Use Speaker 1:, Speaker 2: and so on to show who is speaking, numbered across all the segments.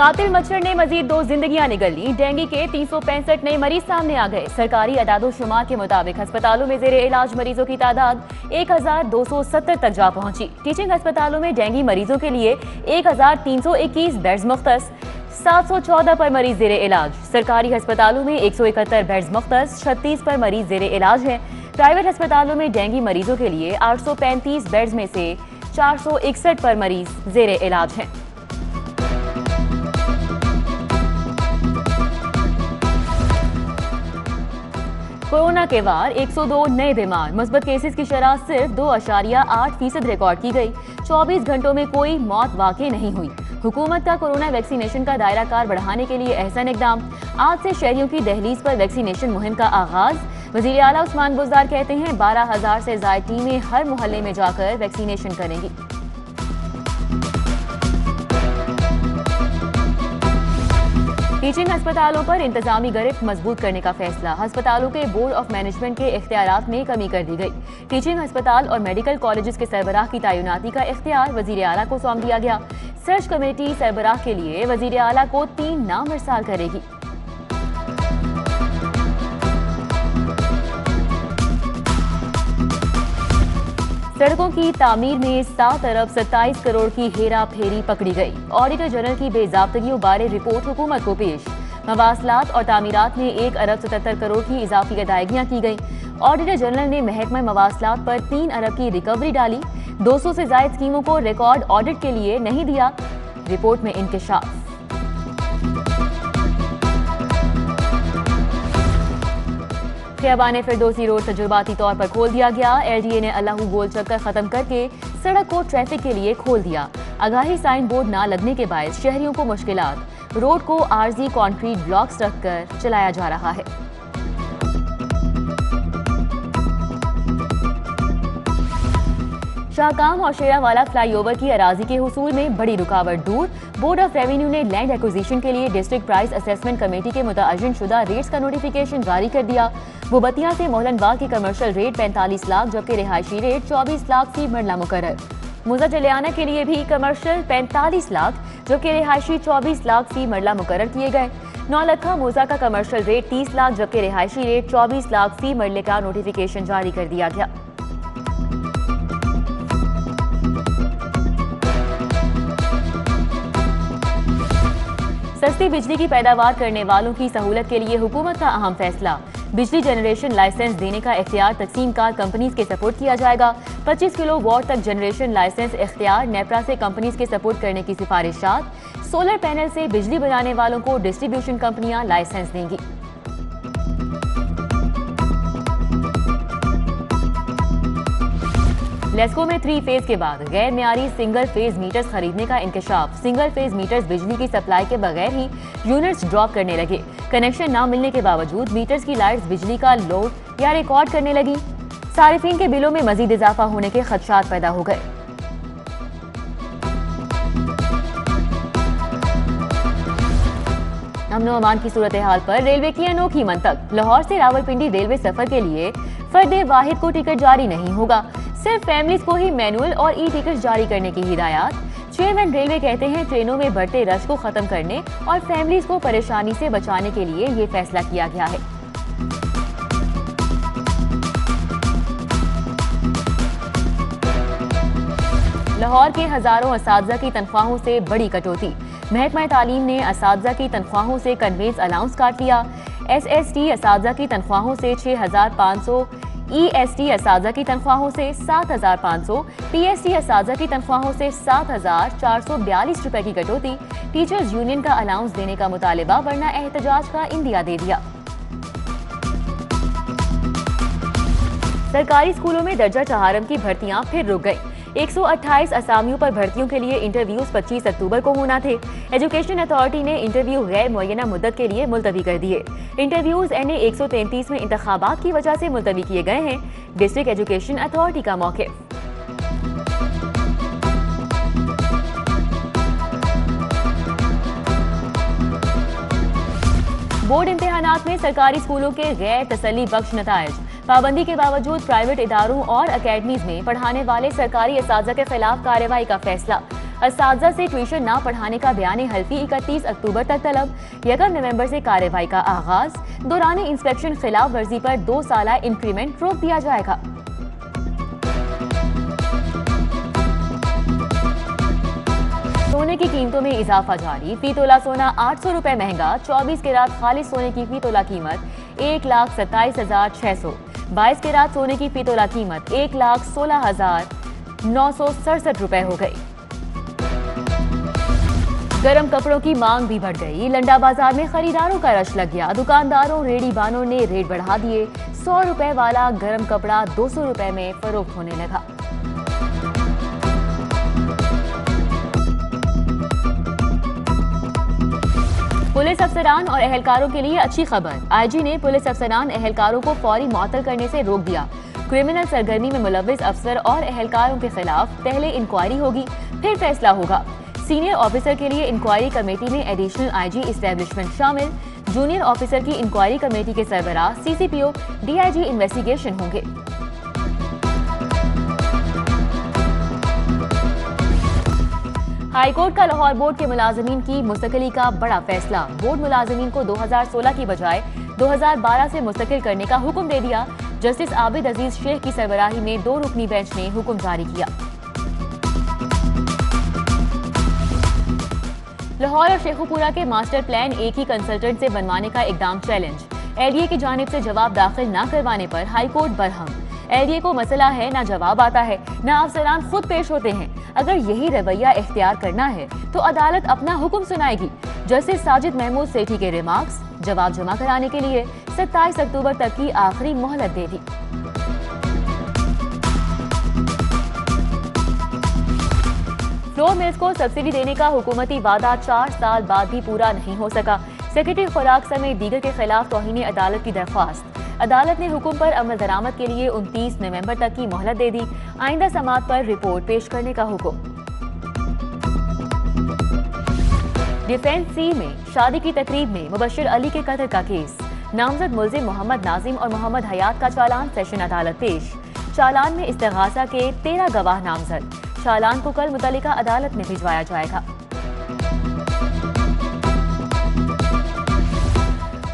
Speaker 1: कातिल मच्छर ने मजीद 2 जिंदगियां निगल ली। डेंगू के 365 नए मरीज सामने आ गए। सरकारी अदादोशुमार के मुताबिक अस्पतालों में जेरे इलाज मरीजों की तादाद 1270 तक जा पहुंची। टीचिंग अस्पतालों में डेंगू मरीजों के लिए 1321 बेड्स मुख्तस, 714 पर मरीज जेरे इलाज। सरकारी अस्पतालों में 171 बेड्स मुख्तस, 36 पर मरीज जेरे इलाज हैं। प्राइवेट अस्पतालों में डेंगू मरीजों के लिए 835 बेड्स में से 461 पर मरीज जेरे इलाज हैं। कोरोना के वार 102 नए बीमार। मुस्बत केसेस की शरह सिर्फ 2.8% रिकॉर्ड की गई। 24 घंटों में कोई मौत वाकई नहीं हुई। हुकूमत का कोरोना वैक्सीनेशन का दायरा कार बढ़ाने के लिए अहसन इकदाम। आज से शहरियों की दहलीज पर वैक्सीनेशन मुहिम का आगाज। वजीर आला उस्मान बुज़दार कहते हैं 12,000 से ज़ायद टीमें हर मोहल्ले में जाकर वैक्सीनेशन करेंगी। टीचिंग अस्पतालों पर इंतजामी गिरफ्त मजबूत करने का फैसला। अस्पतालों के बोर्ड ऑफ मैनेजमेंट के इख्तियारात में कमी कर दी गई। टीचिंग अस्पताल और मेडिकल कॉलेजेस के सरबराह की तैनाती का इख्तियार वजीर आला को सौंप दिया गया। सर्च कमेटी सरबराह के लिए वजीर आला को 3 नाम इरसाल करेगी। सड़कों की तामीर में 7 अरब 27 करोड़ की हेरा फेरी पकड़ी गई। ऑडिटर जनरल की बेजाब्तगियों बारे रिपोर्ट हुकूमत को पेश। मवासलात और तामीरात में 1 अरब 77 करोड़ की इजाफी अदायगियां की गई। ऑडिटर जनरल ने महकमा मवासलात पर 3 अरब की रिकवरी डाली। 200 से ज्यादा स्कीमों को रिकॉर्ड ऑडिट के लिए नहीं दिया। रिपोर्ट में इंकशाफ। खियाबान फिरदौसी रोड तजुर्बाती तौर पर खोल दिया गया। LDA ने अल्लाहू गोल चक्कर खत्म करके सड़क को ट्रैफिक के लिए खोल दिया। आगाही साइन बोर्ड ना लगने के बायस शहरियों को मुश्किलात। रोड को आरजी कंक्रीट ब्लॉक्स रखकर चलाया जा रहा है। शाहकाम और शेरावाला फ्लाईओवर की अराजी के हुसूल में बड़ी रुकावट दूर। बोर्ड ऑफ रेवेन्यू ने लैंड एक्विजिशन के लिए डिस्ट्रिक्ट प्राइस असेसमेंट कमेटी के मुतअय्यन शुदा रेट्स का नोटिफिकेशन जारी कर दिया। बुबतिया से मोहलनबाग की कमर्शियल रेट 45 लाख जबकि रिहायशी रेट 24 लाख फी मरला मुकर्रर। मुजा चलियाना के लिए भी कमर्शियल 45 लाख जबकि रिहायशी 24 लाख फी मरला मुकर्रर किए गए। नौलखा मोजा का कमर्शियल रेट 30 लाख जबकि रिहायशी रेट 24 लाख फी मरले का नोटिफिकेशन जारी कर दिया गया। सस्ती बिजली की पैदावार करने वालों की सहूलत के लिए हुकूमत का अहम फैसला। बिजली जनरेशन लाइसेंस देने का इख्तियार तकसीम कार कंपनीज के सपोर्ट किया जाएगा। 25 किलो वॉट तक जनरेशन लाइसेंस इख्तियार नेपरा से कंपनीज के सपोर्ट करने की सिफारिशात। सोलर पैनल से बिजली बनाने वालों को डिस्ट्रीब्यूशन कंपनियां लाइसेंस देंगी। लेस्को में 3 फेज के बाद गैर मियारी सिंगल फेज मीटर्स खरीदने का इंकशाफ। सिंगल फेज मीटर्स बिजली की सप्लाई के बगैर ही यूनिट्स ड्रॉप करने लगे। कनेक्शन न मिलने के बावजूद मीटर्स की लाइट्स बिजली का लोड या रिकॉर्ड करने लगी। सारिफीन के बिलों में मजीद इजाफा होने के खदशात पैदा हो गए। अमन व अमान की सूरत हाल पर रेलवे की अनोखी मंतक। लाहौर से रावलपिंडी रेलवे सफर के लिए फर्द वाहिद को टिकट जारी नहीं होगा। सिर्फ फैमिलीज को ही मैनुअल और ई टिकट जारी करने की हिदायत। चेयरमैन रेलवे कहते हैं ट्रेनों में बढ़ते रश को खत्म करने और फैमिलीज को परेशानी से बचाने के लिए ये फैसला किया गया है। लाहौर के हजारों असातिज़ा की तनख्वाहों से बड़ी कटौती। महकमा तालीम ने असातिज़ा की तनख्वाहों से कन्वेंस अलाउंस काट लिया। SST असातिज़ा की तनख्वाहों से 6,500, EST असातिज़ा की तनख्वाहों से 7,500, PST असातिज़ा की तनख्वाहों से 7,442 रुपए की कटौती। टीचर्स यूनियन का अलाउंस देने का मुतालिबा वरना एहतजाज का इंदिया दे दिया। सरकारी स्कूलों में दर्जा चहारम की भर्तियां फिर रुक गई। 128 असामियों पर भर्तियों के लिए इंटरव्यूज 25 अक्टूबर को होना थे। एजुकेशन अथॉरिटी ने इंटरव्यू गैर मुअय्यना मुद्दत के लिए मुलतवी कर दिए। इंटरव्यूज NA 133 में इंतखाबात की वजह से मुलतवी किए गए हैं। डिस्ट्रिक्ट एजुकेशन अथॉरिटी का मौक़िफ़। बोर्ड इम्तिहानात में सरकारी स्कूलों के गैर तसल्ली बख्श नताइज। पाबंदी के बावजूद प्राइवेट इदारों और अकेडमीज में पढ़ाने वाले सरकारी असातिज़ा के खिलाफ कार्रवाई का फैसला। असातिज़ा से ट्यूशन ना पढ़ाने का बयान हल्फी 31 अक्टूबर तक तलब। 1 नवंबर से कार्रवाई का आगाज। दौरान इंस्पेक्शन खिलाफ वर्जी पर 2 साला इंक्रीमेंट रोक दिया जाएगा। सोने की कीमतों में इजाफा जारी। फी तोला सोना 800 रुपए महंगा। 24 कैरात खालिस सोने की फी तोला कीमत 1,27,600। 22 कैरात सोने की फी तोला कीमत 1,16,967 रुपए हो गई। गर्म कपड़ों की मांग भी बढ़ गई। लंडा बाजार में खरीदारों का रश लग गया। दुकानदारों रेडी बानों ने रेट बढ़ा दिए। 100 रुपए वाला गर्म कपड़ा 200 रुपए में फरोख्त होने लगा। पुलिस अफसरान और एहलकारों के लिए अच्छी खबर। आईजी ने पुलिस अफसरान एहलकारों को फौरी मुअत्तल करने से रोक दिया। क्रिमिनल सरगर्मी में मुलव्विस अफसर और एहलकारों के खिलाफ पहले इंक्वायरी होगी, फिर फैसला होगा। सीनियर ऑफिसर के लिए इंक्वायरी कमेटी में एडिशनल आईजी इस्टेब्लिशमेंट शामिल। जूनियर ऑफिसर की इंक्वायरी कमेटी के सरबराह सीसीपीओ डीआईजी इन्वेस्टिगेशन होंगे। हाईकोर्ट का लाहौर बोर्ड के मुलाजमीन की मुस्तकिली का बड़ा फैसला। बोर्ड मुलाजमीन को 2016 की बजाय 2012 से मुस्तकिल करने का हुक्म दे दिया। जस्टिस आबिद अजीज शेख की सरबराही में 2 रुकनी बेंच ने हुक्म जारी किया। लाहौर और शेखुपुरा के मास्टर प्लान एक ही कंसल्टेंट से बनवाने का इकदाम चैलेंज। एलडीए की जानिब से जवाब दाखिल न करवाने पर हाईकोर्ट बरहम। एलडीए को मसला है, ना जवाब आता है, ना अफसरान खुद पेश होते हैं। अगर यही रवैया इख्तियार करना है तो अदालत अपना हुक्म सुनाएगी। जस्टिस साजिद महमूद सेठी के रिमार्क्स। जवाब जमा कराने के लिए 27 अक्टूबर तक की आखिरी मोहलत दे दी। फ्लोर मिल्स को सब्सिडी देने का हुकूमती वादा 4 साल बाद भी पूरा नहीं हो सका। सेक्रेटरी खुराक समेत दीगर के खिलाफ तौहीन अदालत की दरख्वास्त। अदालत ने हुक्म पर अमल दरामद के लिए 29 नवंबर तक की मोहलत दे दी। आइंदा समाअत पर रिपोर्ट पेश करने का हुक्म। डिफेंस सी में शादी की तकरीब में मुबश्शिर अली के कत्ल का केस। नामजद मुल्जिम मोहम्मद नाजिम और मोहम्मद हयात का चालान सेशन अदालत पेश। चालान में इस्तिगासा के 13 गवाह नामजद। चालान को कल मुतल्लिका अदालत में भिजवाया जाएगा।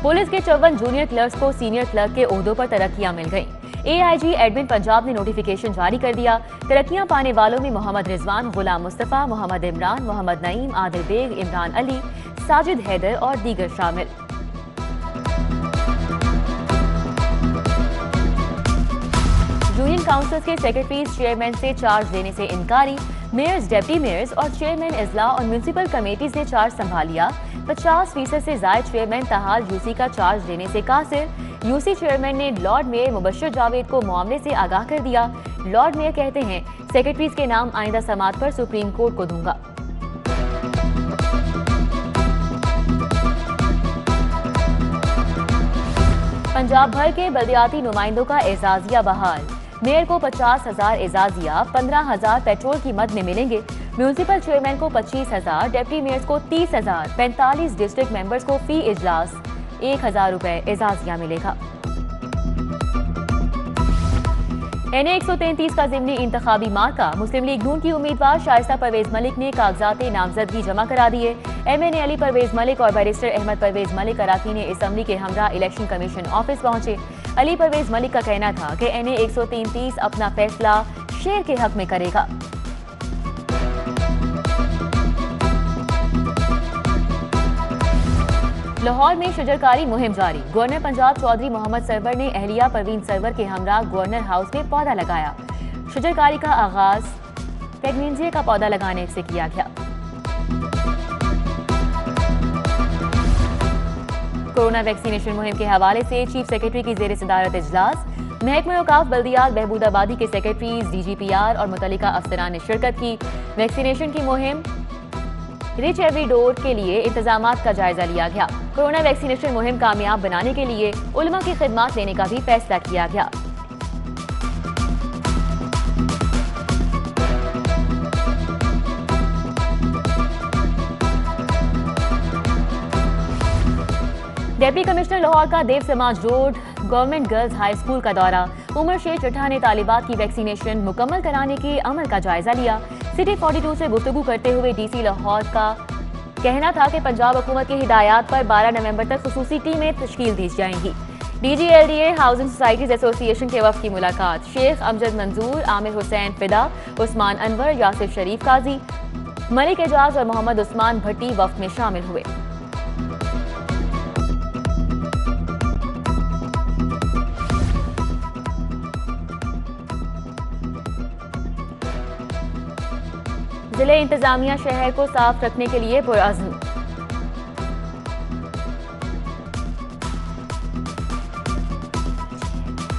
Speaker 1: पुलिस के 54 जूनियर क्लर्क्स को सीनियर क्लर्क के ओहदों पर तरक्कियां मिल गईं। एआईजी एडमिन पंजाब ने नोटिफिकेशन जारी कर दिया। तरक्कियां पाने वालों में मोहम्मद रिजवान, गुलाम मुस्तफा, मोहम्मद इमरान, मोहम्मद नईम, आदिल बेग, इमरान अली, साजिद हैदर और दीगर शामिल। यूनियन काउंसिल के सेक्रेटरीज चेयरमैन से चार्ज लेने से इनकारी। मेयर्स, डिप्टी मेयर्स और चेयरमैन इजला और म्यूनिसिपल कमेटीज ने चार्ज संभाल लिया। 50% से जायद चेयरमैन तहाल यूसी का चार्ज लेने से कासिर। यूसी चेयरमैन ने लॉर्ड मेयर मुबश्शिर जावेद को मामले से आगाह कर दिया। लॉर्ड मेयर कहते हैं सेक्रेटरीज के नाम आइंदा समाअत पर सुप्रीम कोर्ट को दूंगा। पंजाब भर के बल्दियाती नुमाइंदों का एजाजिया बहाल। मेयर को 50,000 एजाजिया, 15,000 पेट्रोल की मद में मिलेंगे। म्यूनिसिपल चेयरमैन को 25,000, डिप्टी मेयर्स को 30,000, 45 डिस्ट्रिक्ट मेंबर्स को फी इजलास 1,000 रुपए एजाजिया मिलेगा। NA 133 का ज़िमनी इंतखाबी मार्का। मुस्लिम लीग नून की उम्मीदवार शाइस्ता परवेज मलिक ने कागजात नामजदगी जमा करा दिए। MNA अली परवेज मलिक और बैरिस्टर अहमद परवेज मलिक अराकीन असम्बली के हमरा इलेक्शन कमीशन ऑफिस पहुंचे। अली परवेज मलिक का कहना था कि NA 133 अपना फैसला शेर के हक में करेगा। लाहौर में शजरकारी मुहिम जारी। गवर्नर पंजाब चौधरी मोहम्मद सरवर ने अहलिया परवीन सरवर के हमरा गवर्नर हाउस में पौधा लगाया। शजरकारी का आगाज प्रेगनेंसी का पौधा लगाने से किया गया। कोरोना वैक्सीनेशन मुहिम के हवाले से चीफ सेक्रेटरी की जेर सदारत इजलास। महकमा औकाफ बल्दियात बहबूदाबादी के सेक्रेटरीज, DGPR और मुतल्लिका अफसरान ने शिरकत की। वैक्सीनेशन की मुहिम रिच एवरी डोर के लिए इंतजामात का जायजा लिया गया। कोरोना वैक्सीनेशन मुहिम कामयाब बनाने के लिए उलमा की खिदमत लेने का भी फैसला किया गया। डिप्टी कमिश्नर लाहौर का देव समाज road government girls high school का दौरा। उमर शेर चट्टा ने तालिबात की वैक्सीनेशन मुकम्मल कराने के अमल का जायजा लिया। सिटी 42 से गुफ्तगू करते हुए डीसी लाहौर का कहना था कि पंजाब हुकूमत की हिदायत पर 12 नवंबर तक खुसूसी टीमें तश्कील दी जाएंगी। DGLDA हाउसिंग सोसाइटीज एसोसिएशन के वफ्द की मुलाकात शेख अमजद मंजूर, आमिर हुसैन फिदा, उस्मान अनवर, यासिर शरीफ काजी, मलिक एजाज और मोहम्मद उस्मान भट्टी वफ्द में शामिल हुए। जिले इंतजामिया शहर को साफ रखने के लिए पुरअज़्म।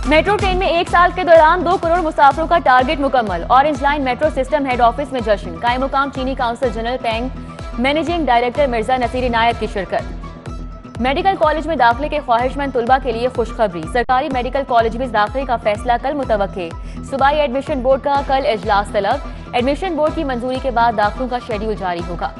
Speaker 1: मेट्रो ट्रेन में एक साल के दौरान 2 करोड़ मुसाफिरों का टारगेट मुकम्मल। Orange line metro system head office में जश्न। कायम मुकाम चीनी council general Tang managing director Mirza Nasir Inayat की शिरकत। मेडिकल कॉलेज में दाखिले के ख्वाहिशमंद तुलबा के लिए खुशखबरी। सरकारी मेडिकल कॉलेज में दाखिले का फैसला कल मुतवक्के। सूबाई एडमिशन बोर्ड का कल इजलास तलब। एडमिशन बोर्ड की मंजूरी के बाद दाखिलों का शेड्यूल जारी होगा।